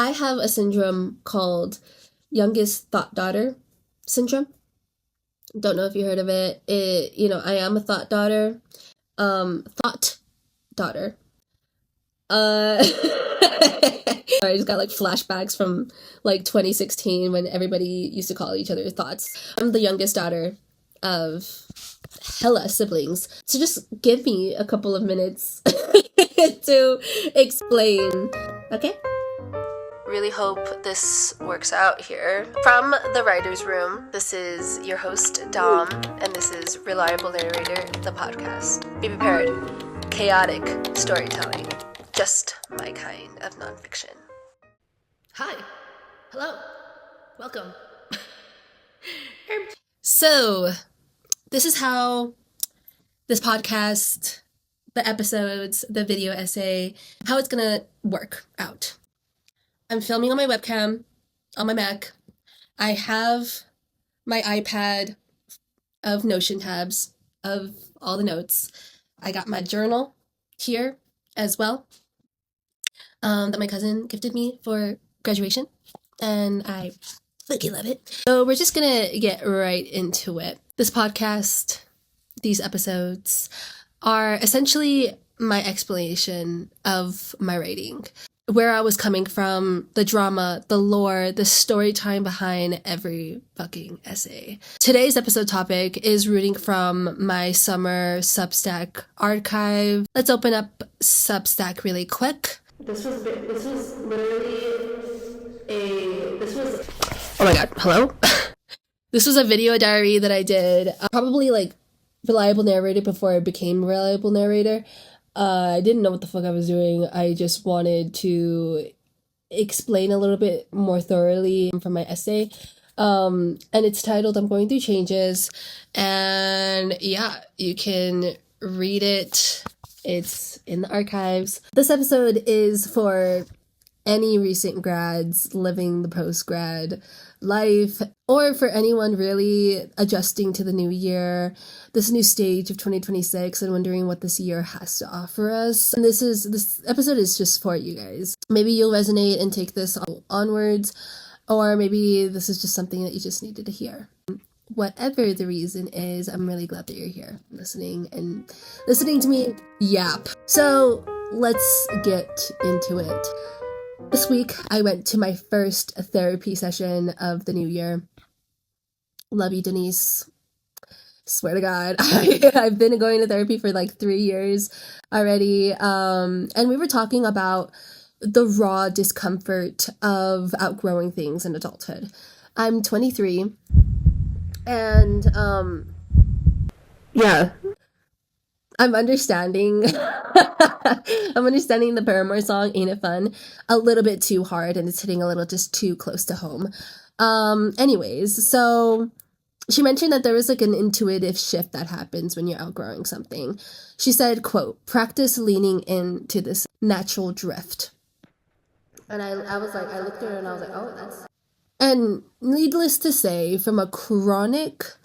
I have a syndrome called youngest thought daughter syndrome. Don't know if you heard of it. I am a thought daughter. Thought daughter. I just got like flashbacks from like 2016 when everybody used to call each other thoughts. I'm the youngest daughter of hella siblings. So just give me a couple of minutes to explain. Okay? Really hope this works out here. From the writer's room, this is your host, Dom, and this is Reliable Narrator, the podcast. Be prepared. Chaotic storytelling. Just my kind of nonfiction. Hi. Hello. Welcome. So, this is how this podcast, the episodes, the video essay, how it's gonna work out. I'm filming on my webcam, on my Mac. I have my iPad of Notion tabs of all the notes. I got my journal here as well, that my cousin gifted me for graduation, and I fucking love it. So we're just gonna get right into it. This podcast, these episodes, are essentially my explanation of my writing. Where I was coming from, the drama, the lore, the story time behind every fucking essay. Today's episode topic is rooting from my summer Substack archive. Let's open up Substack really quick. Oh my god, hello? This was a video diary that I did, probably like Reliable Narrator before I became Reliable Narrator. I didn't know what the fuck I was doing. I just wanted to explain a little bit more thoroughly from my essay. And it's titled I'm Going Through Changes. And yeah, you can read it. It's in the archives. This episode is for any recent grads living the post-grad life, or for anyone really adjusting to the new year, this new stage of 2026, and wondering what this year has to offer us. And this episode is just for you guys. Maybe you'll resonate and take this onwards, or maybe this is just something that you just needed to hear. Whatever the reason is, I'm really glad that you're here listening to me yap. So let's get into it. This week, I went to my first therapy session of the new year. Love you, Denise. Swear to God. I've been going to therapy for like 3 years already. And we were talking about the raw discomfort of outgrowing things in adulthood. I'm 23. And, yeah. I'm understanding the Paramore song, Ain't It Fun, a little bit too hard, and it's hitting a little just too close to home. Anyways, so she mentioned that there was like an intuitive shift that happens when you're outgrowing something. She said, quote, practice leaning into this natural drift. And I was like, I looked at her and I was like, oh, that's... And needless to say, from a chronic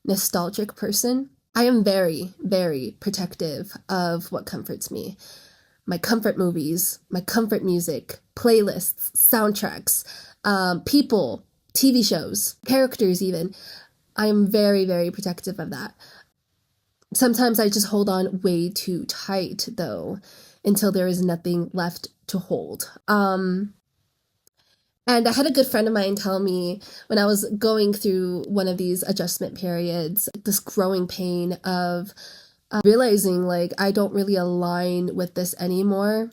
nostalgic person, I am very, very protective of what comforts me. My comfort movies, my comfort music, playlists, soundtracks, people, TV shows, characters even. I am very, very protective of that. Sometimes I just hold on way too tight, though, until there is nothing left to hold. And I had a good friend of mine tell me when I was going through one of these adjustment periods, this growing pain of realizing like I don't really align with this anymore.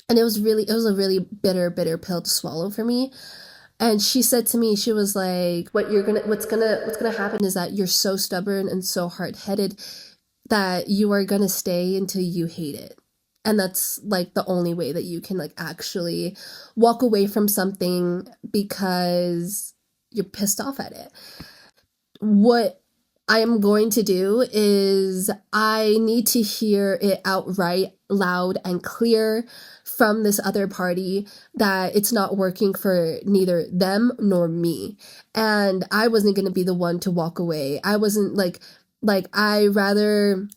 And it was a really bitter pill to swallow for me. And she said to me, she was like, what's gonna happen is that you're so stubborn and so hard-headed that you are gonna stay until you hate it. And that's like the only way that you can like actually walk away from something because you're pissed off at it. What I am going to do is I need to hear it outright, loud and clear from this other party that it's not working for neither them nor me. And I wasn't going to be the one to walk away. I wasn't like I rather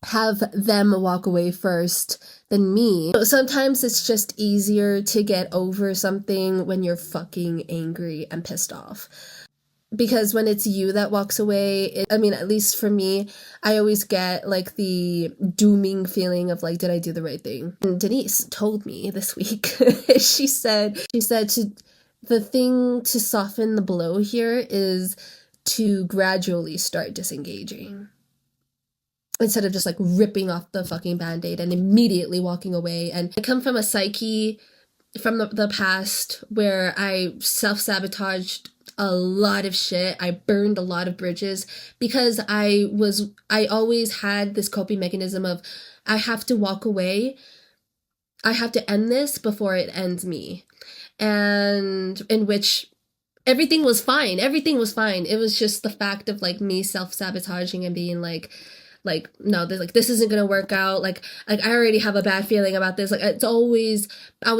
have them walk away first than me. Sometimes it's just easier to get over something when you're fucking angry and pissed off. Because when it's you that walks away, I mean, at least for me, I always get like the dooming feeling of like, did I do the right thing? And Denise told me this week, she said the thing to soften the blow here is to gradually start disengaging. Instead of just like ripping off the fucking band-aid and immediately walking away. And I come from a psyche from the past where I self-sabotaged a lot of shit. I burned a lot of bridges because I always had this coping mechanism of I have to walk away. I have to end this before it ends me. And in which everything was fine. Everything was fine. It was just the fact of like me self-sabotaging and being like no, this isn't gonna work out. Like I already have a bad feeling about this. Like I was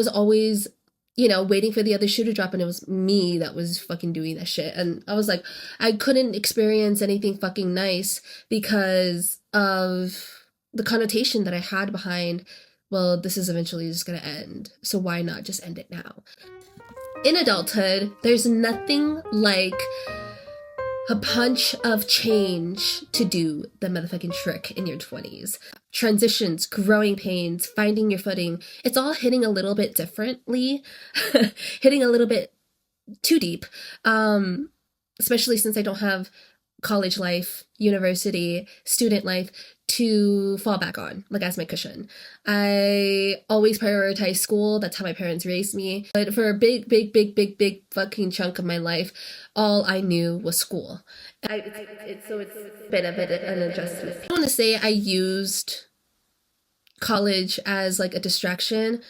always, waiting for the other shoe to drop, and it was me that was fucking doing that shit. And I was like, I couldn't experience anything fucking nice because of the connotation that I had behind, well, this is eventually just gonna end, so why not just end it now? In adulthood, there's nothing like a punch of change to do the motherfucking trick in your 20s. Transitions, growing pains, finding your footing, it's all hitting a little bit differently, hitting a little bit too deep, especially since I don't have college life, university, student life to fall back on, like as my cushion. I always prioritize school. That's how my parents raised me. But for a big fucking chunk of my life, all I knew was school. It's been a bit of an adjustment. I want to say I used college as like a distraction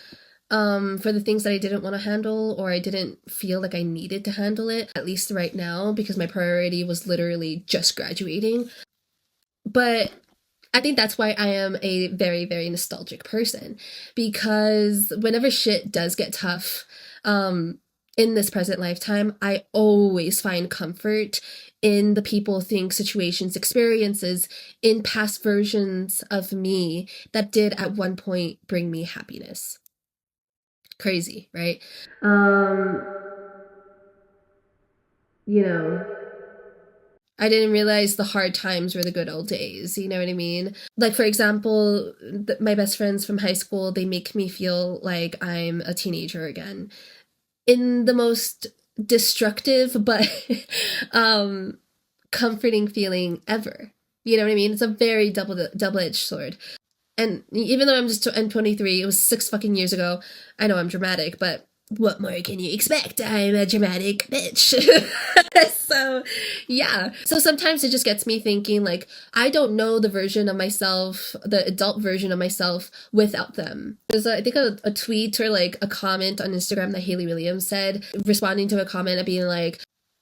for the things that I didn't want to handle, or I didn't feel like I needed to handle it, at least right now, because my priority was literally just graduating. But I think that's why I am a very, very nostalgic person, because whenever shit does get tough, in this present lifetime, I always find comfort in the people, things, situations, experiences in past versions of me that did at one point bring me happiness. Crazy, right? You know, I didn't realize the hard times were the good old days, you know what I mean? Like, for example, my best friends from high school, they make me feel like I'm a teenager again. In the most destructive but comforting feeling ever. You know what I mean? It's a very double-edged sword. And even though I'm 23, it was 6 fucking years ago. I know I'm dramatic, but what more can you expect? I'm a dramatic bitch. So, yeah. So sometimes it just gets me thinking, like, I don't know the version of myself, the adult version of myself, without them. There's, I think, a tweet or, like, a comment on Instagram that Haley Williams said, responding to a comment and being like,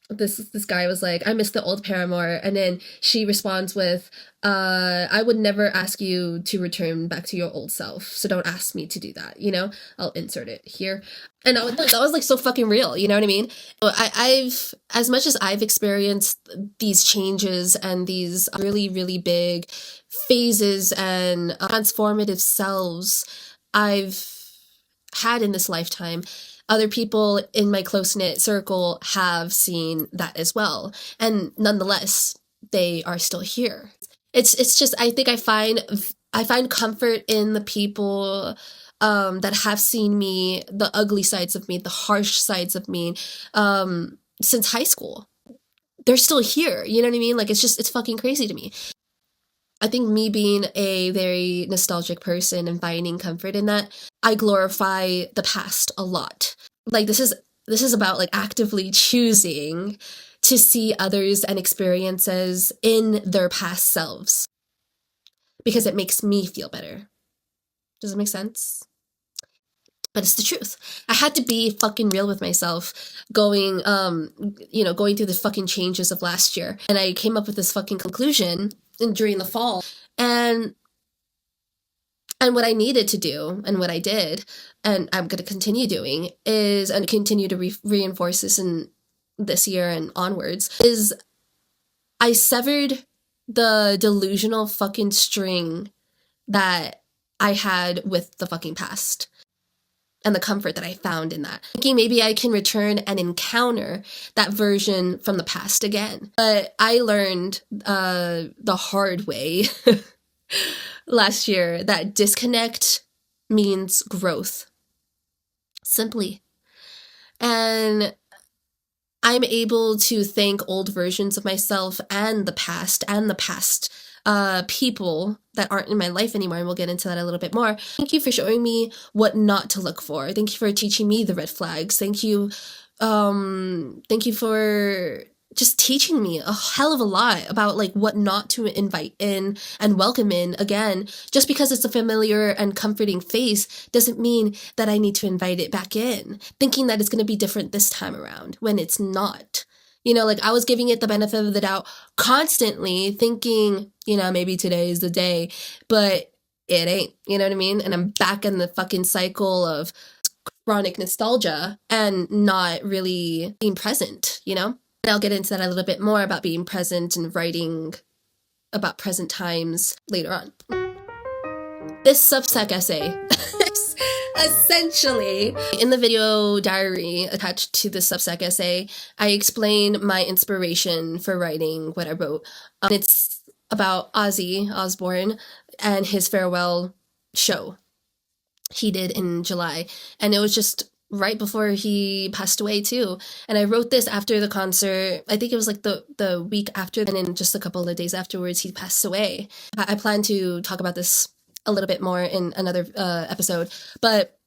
this guy was like, I miss the old Paramore, and then she responds with, I would never ask you to return back to your old self, so don't ask me to do that, I'll insert it here. And that was like so fucking real, you know what I mean? I've, as much as I've experienced these changes and these really, really big phases and transformative selves I've had in this lifetime, other people in my close-knit circle have seen that as well. And nonetheless, they are still here. It's just, I think I find comfort in the people that have seen me, the ugly sides of me, the harsh sides of me, since high school. They're still here, you know what I mean? Like, it's fucking crazy to me. I think me being a very nostalgic person and finding comfort in that, I glorify the past a lot. Like, this is about like actively choosing to see others and experiences in their past selves, because it makes me feel better. Does it make sense? But it's the truth. I had to be fucking real with myself going through the fucking changes of last year. And I came up with this fucking conclusion during the fall. And what I needed to do, and what I did, and I'm going to continue doing, is, and continue to reinforce this in this year and onwards, is I severed the delusional fucking string that I had with the fucking past and the comfort that I found in that. Thinking maybe I can return and encounter that version from the past again. But I learned the hard way last year that disconnect means growth. Simply. And I'm able to thank old versions of myself and the past people that aren't in my life anymore, and we'll get into that a little bit more. Thank you for showing me what not to look for. Thank you for teaching me the red flags. Thank you for just teaching me a hell of a lot about like what not to invite in and welcome in again. Just because it's a familiar and comforting face doesn't mean that I need to invite it back in, thinking that it's going to be different this time around when it's not. You know, like I was giving it the benefit of the doubt constantly, thinking, you know, maybe today is the day, but it ain't, you know what I mean? And I'm back in the fucking cycle of chronic nostalgia and not really being present, you know? And I'll get into that a little bit more about being present and writing about present times later on. This substack essay, essentially, in the video diary attached to the substack essay, I explain my inspiration for writing what I wrote. It's about Ozzy Osbourne and his farewell show he did in July. And it was just right before he passed away too. And I wrote this after the concert. I think it was like the week after, and then just a couple of days afterwards he passed away. I plan to talk about this a little bit more in another episode, but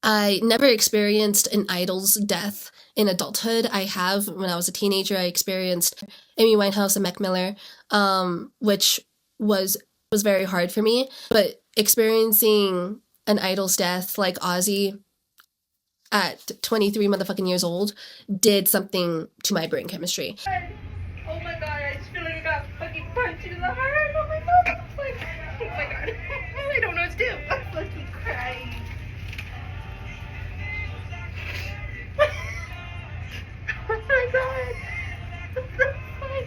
I never experienced an idol's death in adulthood. I have when I was a teenager. I experienced Amy Winehouse and Mac Miller, which was very hard for me. But experiencing an idol's death like Ozzy at 23 motherfucking years old did something to my brain chemistry. Oh my god, I just feel like I got fucking punched in the heart. Oh my god. Like, oh my god. I don't know what to do. I'm fucking crying. Oh my god. What the fuck?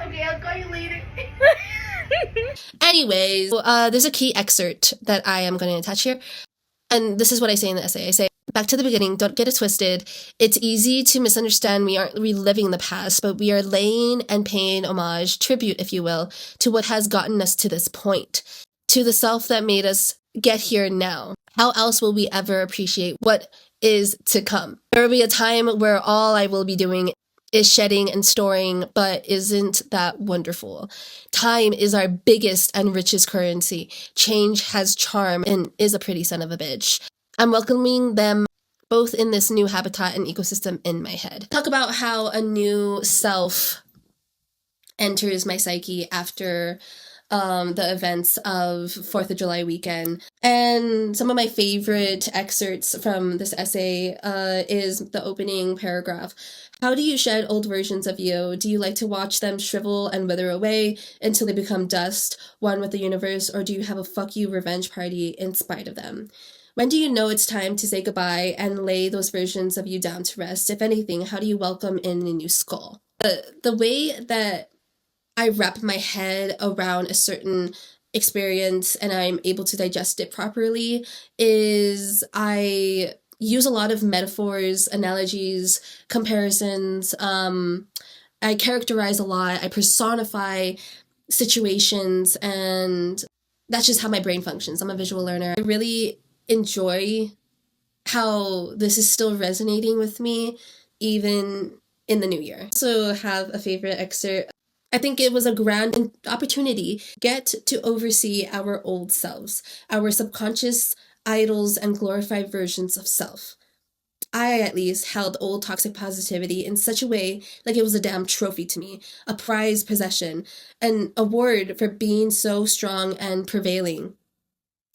Okay, I'll call you later. Anyways, there's a key excerpt that I am going to attach here. And this is what I say in the essay. I say, back to the beginning, don't get it twisted. It's easy to misunderstand we aren't reliving the past, but we are laying and paying homage, tribute, if you will, to what has gotten us to this point, to the self that made us get here now. How else will we ever appreciate what is to come? There will be a time where all I will be doing is shedding and storing, but isn't that wonderful? Time is our biggest and richest currency. Change has charm and is a pretty son of a bitch. I'm welcoming them both in this new habitat and ecosystem in my head. Talk about how a new self enters my psyche after the events of 4th of July weekend. And some of my favorite excerpts from this essay is the opening paragraph. How do you shed old versions of you? Do you like to watch them shrivel and wither away until they become dust, one with the universe, or do you have a fuck you revenge party in spite of them? When do you know it's time to say goodbye and lay those versions of you down to rest? If anything, how do you welcome in a new skull? The way that I wrap my head around a certain experience and I'm able to digest it properly is I use a lot of metaphors, analogies, comparisons. I characterize a lot. I personify situations, and that's just how my brain functions. I'm a visual learner. I really enjoy how this is still resonating with me even in the new year. I also have a favorite excerpt. I think it was a grand opportunity get to oversee our old selves, our subconscious idols and glorified versions of self. I, at least, held old toxic positivity in such a way like it was a damn trophy to me, a prized possession, an award for being so strong and prevailing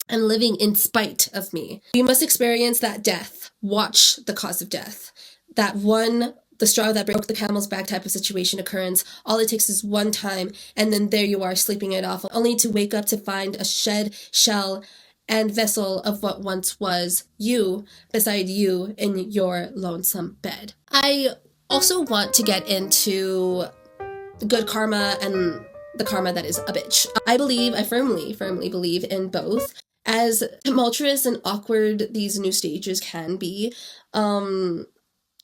and living in spite of me. You must experience that death. Watch the cause of death. That one, the straw that broke the camel's back type of situation occurrence. All it takes is one time, and then there you are sleeping it off, only to wake up to find a shed shell and vessel of what once was you beside you in your lonesome bed. I also want to get into good karma and the karma that is a bitch. I firmly believe in both. As tumultuous and awkward these new stages can be, you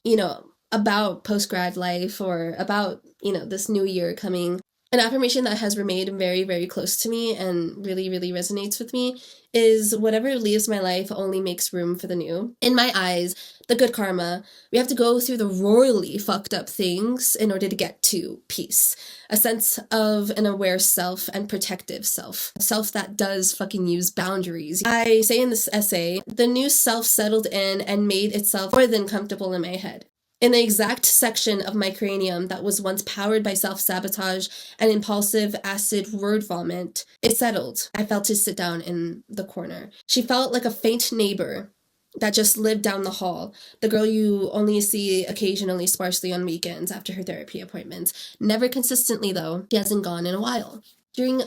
know, about post-grad life or about, this new year coming, an affirmation that has remained very, very close to me and really, really resonates with me is whatever leaves my life only makes room for the new. In my eyes, the good karma, we have to go through the royally fucked up things in order to get to peace. A sense of an aware self and protective self. A self that does fucking use boundaries. I say in this essay, the new self settled in and made itself more than comfortable in my head. In the exact section of my cranium that was once powered by self-sabotage and impulsive acid word vomit, it settled. I felt to sit down in the corner. She felt like a faint neighbor that just lived down the hall, the girl you only see occasionally sparsely on weekends after her therapy appointments. Never consistently, though. She hasn't gone in a while. During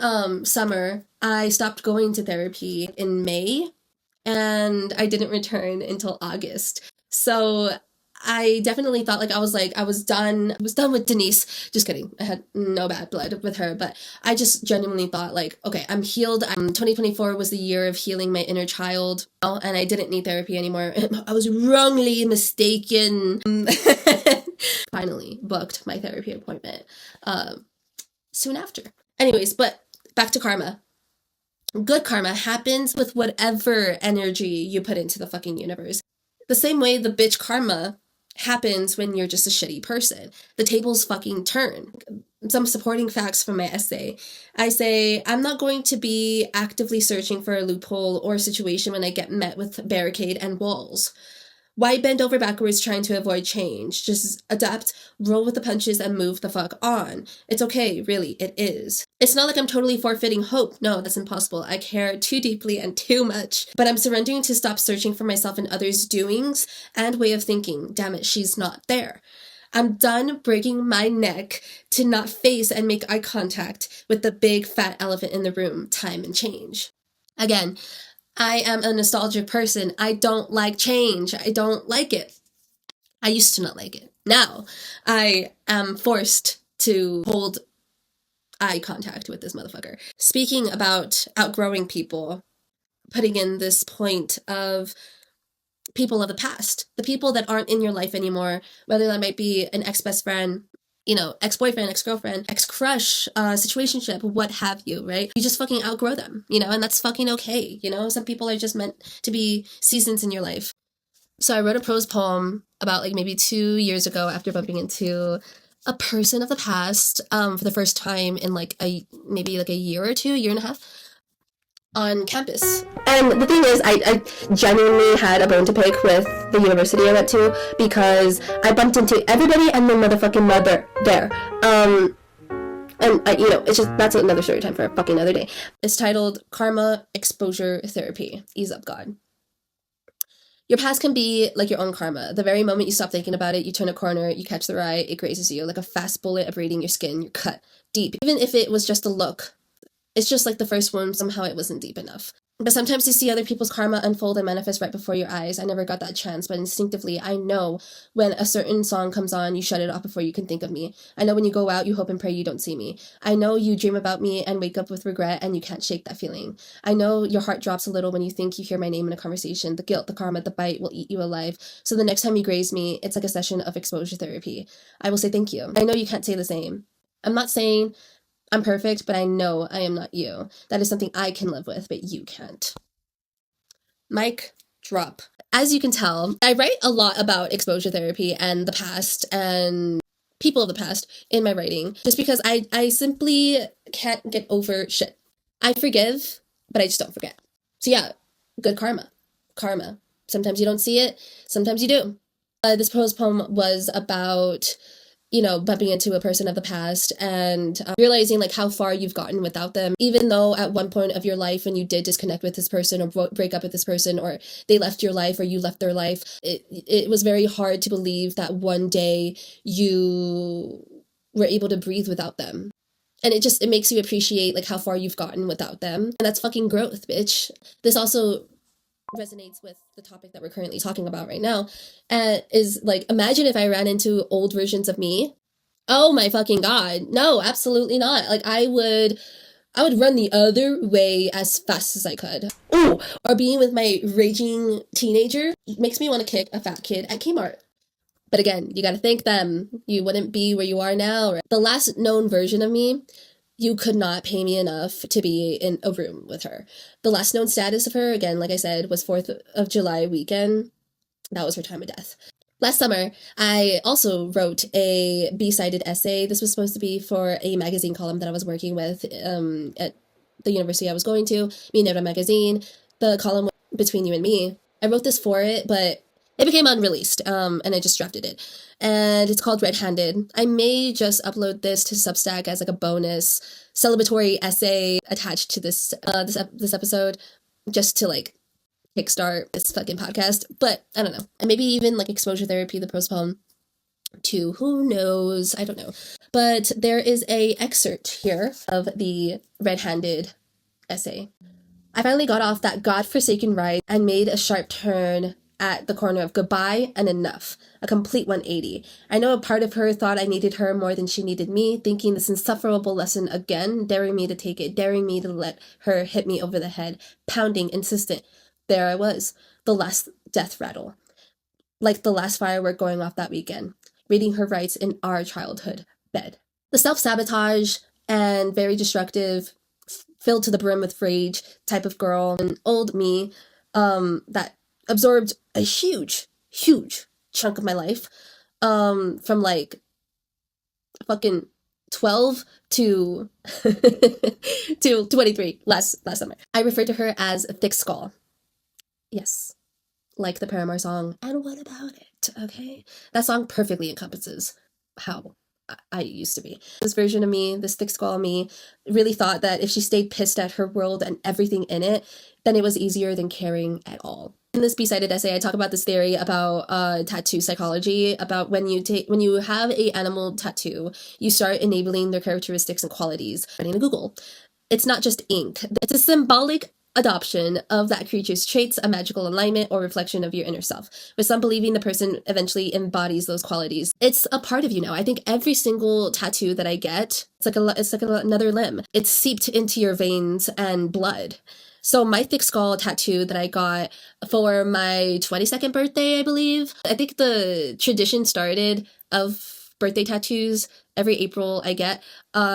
summer, I stopped going to therapy in May, and I didn't return until August. So I definitely thought I was done with Denise. Just kidding. I had no bad blood with her, but I just genuinely thought okay, I'm healed. 2024 was the year of healing my inner child, and I didn't need therapy anymore. I was wrongly mistaken. Finally booked my therapy appointment soon after. Anyways, but back to karma. Good karma happens with whatever energy you put into the fucking universe. The same way the bitch karma happens when you're just a shitty person. The tables fucking turn. Some supporting facts from my essay. I say, I'm not going to be actively searching for a loophole or a situation when I get met with barricade and walls. Why bend over backwards trying to avoid change? Just adapt, roll with the punches, and move the fuck on. It's okay, really, it is. It's not like I'm totally forfeiting hope. No, that's impossible. I care too deeply and too much. But I'm surrendering to stop searching for myself in others' doings and way of thinking. Damn it, she's not there. I'm done breaking my neck to not face and make eye contact with the big fat elephant in the room, time and change. Again, I am a nostalgic person. I don't like change. I don't like it. I used to not like it. Now, I am forced to hold eye contact with this motherfucker. Speaking about outgrowing people, putting in this point of people of the past, the people that aren't in your life anymore, whether that might be an ex-best friend, ex-boyfriend, ex-girlfriend, ex-crush, situationship, what have you, right? You just fucking outgrow them, and that's fucking okay, Some people are just meant to be seasons in your life. So I wrote a prose poem about maybe 2 years ago after bumping into a person of the past for the first time in maybe a year or two, year and a half, on campus. And the thing is, I genuinely had a bone to pick with the university I went to because I bumped into everybody and their motherfucking mother there. It's just, that's another story time for a fucking other day. It's titled Karma Exposure Therapy. Ease up, God. Your past can be like your own karma. The very moment you stop thinking about it, you turn a corner, you catch the ride, it grazes you like a fast bullet abrading your skin. You're cut deep. Even if it was just a look, it's just like the first one, somehow it wasn't deep enough. But sometimes you see other people's karma unfold and manifest right before your eyes. I never got that chance, but instinctively, I know when a certain song comes on, you shut it off before you can think of me. I know when you go out, you hope and pray you don't see me. I know you dream about me and wake up with regret and you can't shake that feeling. I know your heart drops a little when you think you hear my name in a conversation. The guilt, the karma, the bite will eat you alive. So the next time you graze me, it's like a session of exposure therapy. I will say thank you. I know you can't say the same. I'm not saying I'm perfect, but I know I am not you. That is something I can live with, but you can't. Mic drop. As you can tell, I write a lot about exposure therapy and the past and people of the past in my writing, just because I simply can't get over shit. I forgive, but I just don't forget. So yeah, good karma. Karma. Sometimes you don't see it, sometimes you do. This prose poem was about bumping into a person of the past and realizing how far you've gotten without them, even though at one point of your life when you did disconnect with this person or break up with this person or they left your life or you left their life, it was very hard to believe that one day you were able to breathe without them. And it makes you appreciate how far you've gotten without them. And that's fucking growth, bitch. This also resonates with the topic that we're currently talking about right now, is imagine if I ran into old versions of me Oh my fucking god. No, absolutely not. Like I would run the other way as fast as I could. Oh, or being with my raging teenager makes me want to kick a fat kid at Kmart. But again, you gotta thank them. You wouldn't be where you are now. The last known version of me, you could not pay me enough to be in a room with her. The last known status of her, again, like I said, was 4th of July weekend. That was her time of death. Last summer, I also wrote a B-sided essay. This was supposed to be for a magazine column that I was working with at the university I was going to, Narrator magazine. The column was Between You and Me. I wrote this for it, but it became unreleased, and I just drafted it. And it's called Red-Handed. I may just upload this to Substack as like a bonus celebratory essay attached to this episode, just to like kickstart this fucking podcast. But I don't know. And maybe even like exposure therapy, the prose poem too. Who knows? I don't know. But there is a excerpt here of the red-handed essay. I finally got off that godforsaken ride and made a sharp turn at the corner of goodbye and enough, a complete 180. I know a part of her thought I needed her more than she needed me, thinking this insufferable lesson again, daring me to take it, daring me to let her hit me over the head, pounding, insistent. There I was, the last death rattle, like the last firework going off that weekend, reading her rights in our childhood bed. The self-sabotage and very destructive, filled to the brim with rage type of girl, and old me, that absorbed a huge chunk of my life, from like fucking 12 to to 23 last summer. I referred to her as Thick Skull. Yes, like the Paramore song, And What About It, okay? That song perfectly encompasses how I used to be. This version of me, this thick skull me, really thought that if she stayed pissed at her world and everything in it, then it was easier than caring at all. In this B-sided essay, I talk about this theory about tattoo psychology, about when you have a animal tattoo, you start enabling their characteristics and qualities. Running to Google. It's not just ink. It's a symbolic adoption of that creature's traits, a magical alignment or reflection of your inner self, with some believing the person eventually embodies those qualities. It's a part of you now. I think every single tattoo that I get, it's like another limb. It's seeped into your veins and blood. So my thick skull tattoo that I got for my 22nd birthday, I believe, I think the tradition started of birthday tattoos every April I get,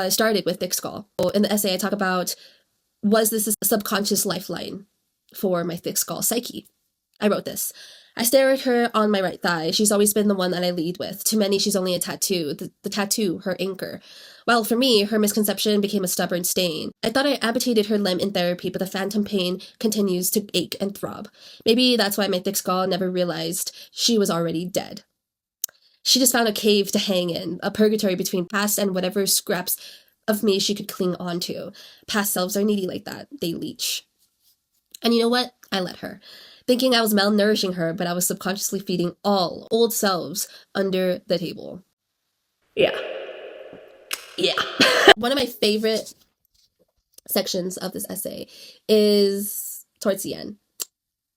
started with thick skull. In the essay I talk about, was this a subconscious lifeline for my thick skull psyche? I wrote this. I stare at her on my right thigh. She's always been the one that I lead with. To many, she's only a tattoo. The tattoo, her anchor. Well, for me, her misconception became a stubborn stain. I thought I amputated her limb in therapy, but the phantom pain continues to ache and throb. Maybe that's why my thick skull never realized she was already dead. She just found a cave to hang in, a purgatory between past and whatever scraps of me she could cling on to. Past selves are needy like that. They leech. And you know what? I let her. Thinking I was malnourishing her, but I was subconsciously feeding all old selves under the table. Yeah. One of my favorite sections of this essay is towards the end.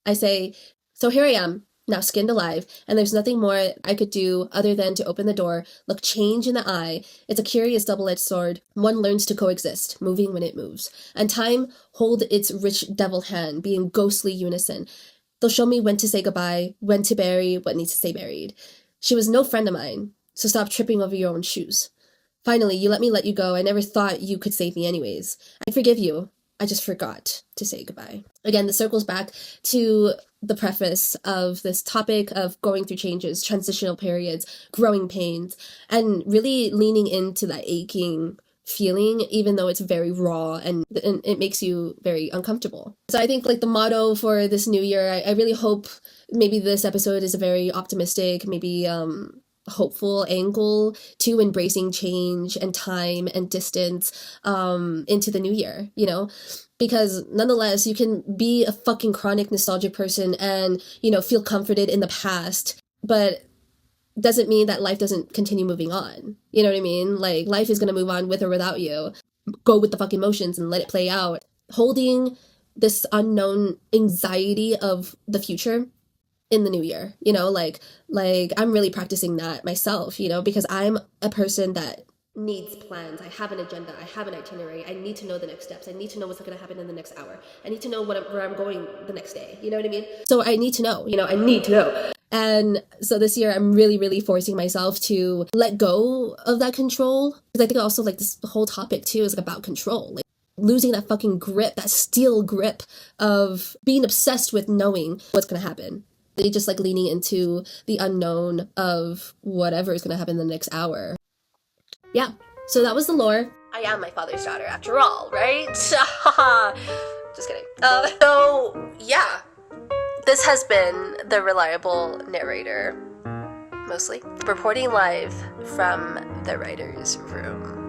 I say, so here I am, now skinned alive, and there's nothing more I could do other than to open the door, look change in the eye. It's a curious double-edged sword. One learns to coexist, moving when it moves, and time hold its rich devil hand, being ghostly unison. They'll show me when to say goodbye, when to bury what needs to stay buried. She was no friend of mine, so stop tripping over your own shoes. Finally, you let me let you go. I never thought you could save me anyways. I forgive you. I just forgot to say goodbye. Again, this circles back to the preface of this topic of going through changes, transitional periods, growing pains, and really leaning into that aching feeling, even though it's very raw and it makes you very uncomfortable. So I think like the motto for this new year, I really hope maybe this episode is a very optimistic, maybe hopeful angle to embracing change and time and distance into the new year, you know? Because nonetheless, you can be a fucking chronic nostalgic person and, you know, feel comforted in the past, but doesn't mean that life doesn't continue moving on. You know what I mean? Like, life is going to move on with or without you. Go with the fucking motions and let it play out. Holding this unknown anxiety of the future in the new year, you know, like I'm really practicing that myself, you know, because I'm a person that needs plans. I have an agenda. I have an itinerary. I need to know the next steps. I need to know what's going to happen in the next hour. I need to know where I'm going the next day. You know what I mean? So I need to know, you know, I need to know. And so this year I'm really, really forcing myself to let go of that control. Because I think also like this whole topic too is about control. Like losing that fucking grip, that steel grip of being obsessed with knowing what's going to happen. They just like leaning into the unknown of whatever is going to happen in the next hour. Yeah, so that was the lore. I am my father's daughter after all, right? Just kidding. So, yeah. This has been the Reliable Narrator, mostly, reporting live from the writer's room.